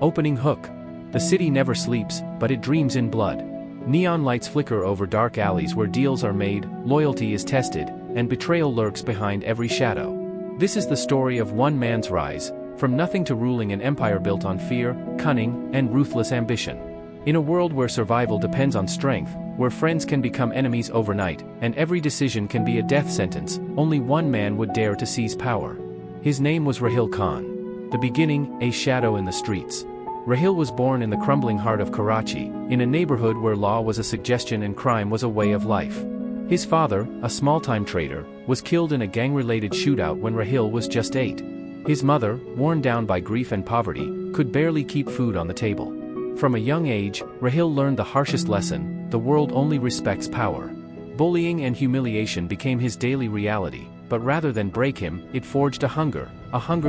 Opening hook. The city never sleeps, but it dreams in blood. Neon lights flicker over dark alleys where deals are made, loyalty is tested, and betrayal lurks behind every shadow. This is the story of one man's rise, from nothing to ruling an empire built on fear, cunning, and ruthless ambition. In a world where survival depends on strength, where friends can become enemies overnight, and every decision can be a death sentence, only one man would dare to seize power. His name was Rahil Khan. The beginning, a shadow in the streets. Rahil was born in the crumbling heart of Karachi, in a neighborhood where law was a suggestion and crime was a way of life. His father, a small-time trader, was killed in a gang-related shootout when Rahil was just 8. His mother, worn down by grief and poverty, could barely keep food on the table. From a young age, Rahil learned the harshest lesson: the world only respects power. Bullying and humiliation became his daily reality, but rather than break him, it forged a hunger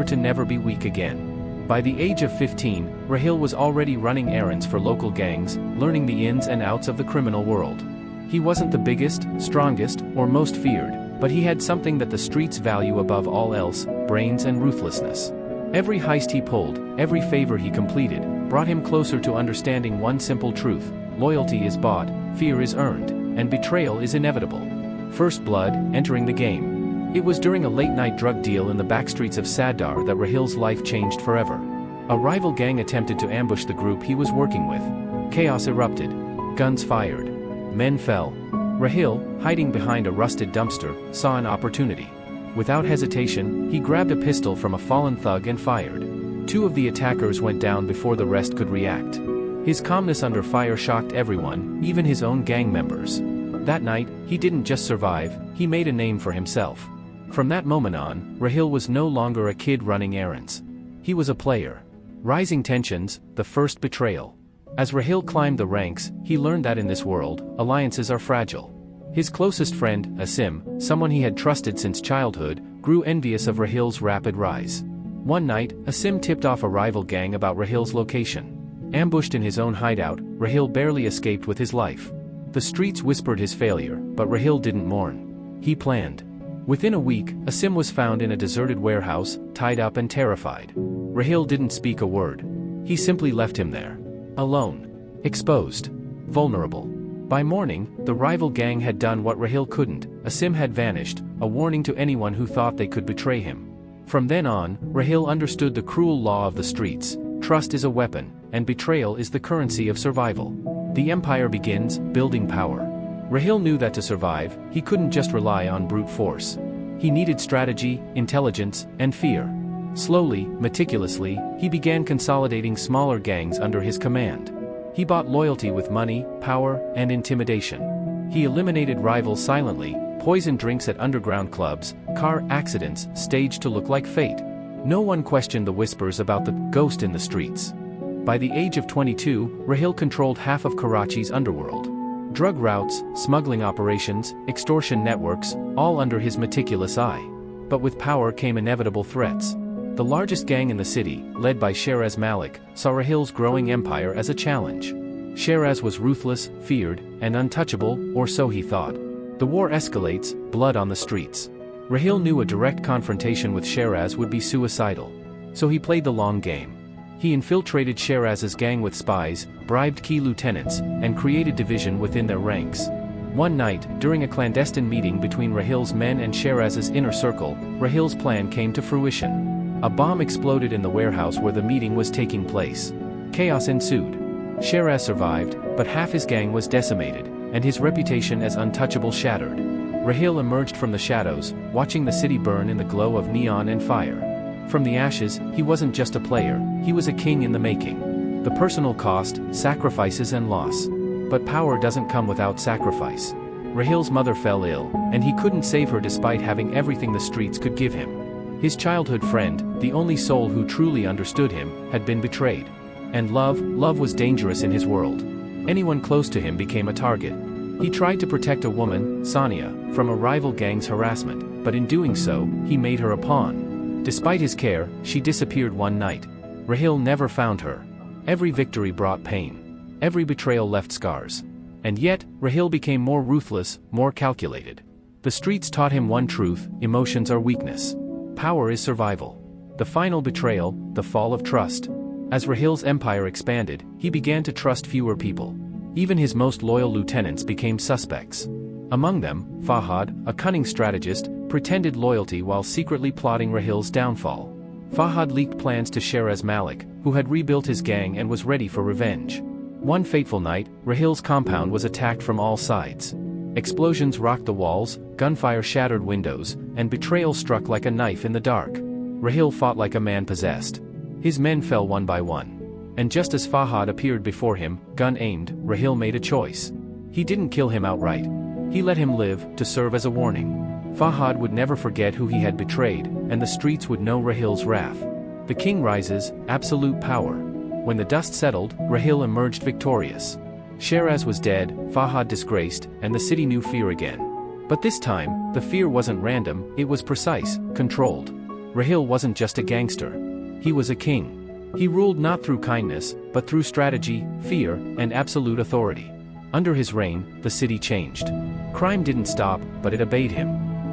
to never be weak again. By the age of 15, Rahil was already running errands for local gangs, learning the ins and outs of the criminal world. He wasn't the biggest, strongest, or most feared, but he had something that the streets value above all else: brains and ruthlessness. Every heist he pulled, every favor he completed, brought him closer to understanding one simple truth: loyalty is bought, fear is earned, and betrayal is inevitable. First blood, entering the game. It was during a late-night drug deal in the backstreets of Sadar that Rahil's life changed forever. A rival gang attempted to ambush the group he was working with. Chaos erupted. Guns fired. Men fell. Rahil, hiding behind a rusted dumpster, saw an opportunity. Without hesitation, he grabbed a pistol from a fallen thug and fired. 2 of the attackers went down before the rest could react. His calmness under fire shocked everyone, even his own gang members. That night, he didn't just survive, he made a name for himself. From that moment on, Rahil was no longer a kid running errands. He was a player. Rising tensions, the first betrayal. As Rahil climbed the ranks, he learned that in this world, alliances are fragile. His closest friend, Asim, someone he had trusted since childhood, grew envious of Rahil's rapid rise. One night, Asim tipped off a rival gang about Rahil's location. Ambushed in his own hideout, Rahil barely escaped with his life. The streets whispered his failure, but Rahil didn't mourn. He planned. Within a week, Asim was found in a deserted warehouse, tied up and terrified. Rahil didn't speak a word. He simply left him there. Alone. Exposed. Vulnerable. By morning, the rival gang had done what Rahil couldn't. Asim had vanished, a warning to anyone who thought they could betray him. From then on, Rahil understood the cruel law of the streets: trust is a weapon, and betrayal is the currency of survival. The empire begins, building power. Rahil knew that to survive, he couldn't just rely on brute force. He needed strategy, intelligence, and fear. Slowly, meticulously, he began consolidating smaller gangs under his command. He bought loyalty with money, power, and intimidation. He eliminated rivals silently, poisoned drinks at underground clubs, car accidents staged to look like fate. No one questioned the whispers about the ghost in the streets. By the age of 22, Rahil controlled half of Karachi's underworld. Drug routes, smuggling operations, extortion networks, all under his meticulous eye. But with power came inevitable threats. The largest gang in the city, led by Sheraz Malik, saw Rahil's growing empire as a challenge. Sheraz was ruthless, feared, and untouchable, or so he thought. The war escalates, blood on the streets. Rahil knew a direct confrontation with Sheraz would be suicidal. So he played the long game. He infiltrated Sheraz's gang with spies, bribed key lieutenants, and created division within their ranks. One night, during a clandestine meeting between Rahil's men and Sheraz's inner circle, Rahil's plan came to fruition. A bomb exploded in the warehouse where the meeting was taking place. Chaos ensued. Sheraz survived, but half his gang was decimated, and his reputation as untouchable shattered. Rahil emerged from the shadows, watching the city burn in the glow of neon and fire. From the ashes, he wasn't just a player, he was a king in the making. The personal cost, sacrifices and loss. But power doesn't come without sacrifice. Rahil's mother fell ill, and he couldn't save her despite having everything the streets could give him. His childhood friend, the only soul who truly understood him, had been betrayed. And love was dangerous in his world. Anyone close to him became a target. He tried to protect a woman, Sania, from a rival gang's harassment, but in doing so, he made her a pawn. Despite his care, she disappeared one night. Rahil never found her. Every victory brought pain. Every betrayal left scars. And yet, Rahil became more ruthless, more calculated. The streets taught him one truth: emotions are weakness. Power is survival. The final betrayal, the fall of trust. As Rahil's empire expanded, he began to trust fewer people. Even his most loyal lieutenants became suspects. Among them, Fahad, a cunning strategist, pretended loyalty while secretly plotting Rahil's downfall. Fahad leaked plans to Sheraz Malik, who had rebuilt his gang and was ready for revenge. One fateful night, Rahil's compound was attacked from all sides. Explosions rocked the walls, gunfire shattered windows, and betrayal struck like a knife in the dark. Rahil fought like a man possessed. His men fell one by one. And just as Fahad appeared before him, gun aimed, Rahil made a choice. He didn't kill him outright. He let him live, to serve as a warning. Fahad would never forget who he had betrayed, and the streets would know Rahil's wrath. The king rises, absolute power. When the dust settled, Rahil emerged victorious. Sheraz was dead, Fahad disgraced, and the city knew fear again. But this time, the fear wasn't random, it was precise, controlled. Rahil wasn't just a gangster. He was a king. He ruled not through kindness, but through strategy, fear, and absolute authority. Under his reign, the city changed. Crime didn't stop, but it obeyed him.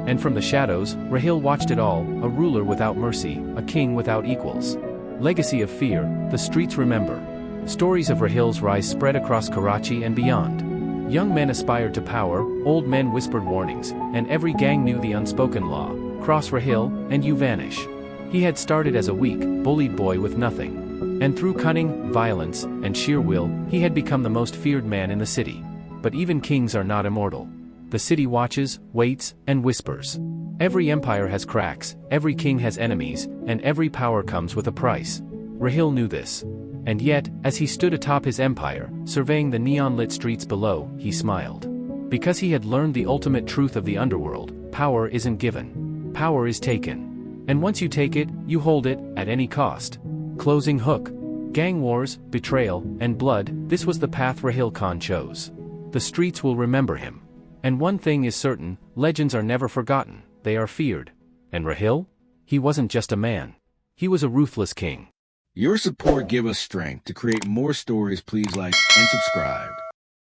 And from the shadows, Rahil watched it all, a ruler without mercy, a king without equals. Legacy of fear, the streets remember. Stories of Rahil's rise spread across Karachi and beyond. Young men aspired to power, old men whispered warnings, and every gang knew the unspoken law: cross Rahil, and you vanish. He had started as a weak, bullied boy with nothing. And through cunning, violence, and sheer will, he had become the most feared man in the city. But even kings are not immortal. The city watches, waits, and whispers. Every empire has cracks, every king has enemies, and every power comes with a price. Rahil knew this. And yet, as he stood atop his empire, surveying the neon-lit streets below, he smiled. Because he had learned the ultimate truth of the underworld: power isn't given. Power is taken. And once you take it, you hold it, at any cost. Closing hook. Gang wars, betrayal, and blood, this was the path Rahil Khan chose. The streets will remember him. And one thing is certain, legends are never forgotten, they are feared. And Rahil? He wasn't just a man. He was a ruthless king. Your support gives us strength to create more stories. Please like and subscribe.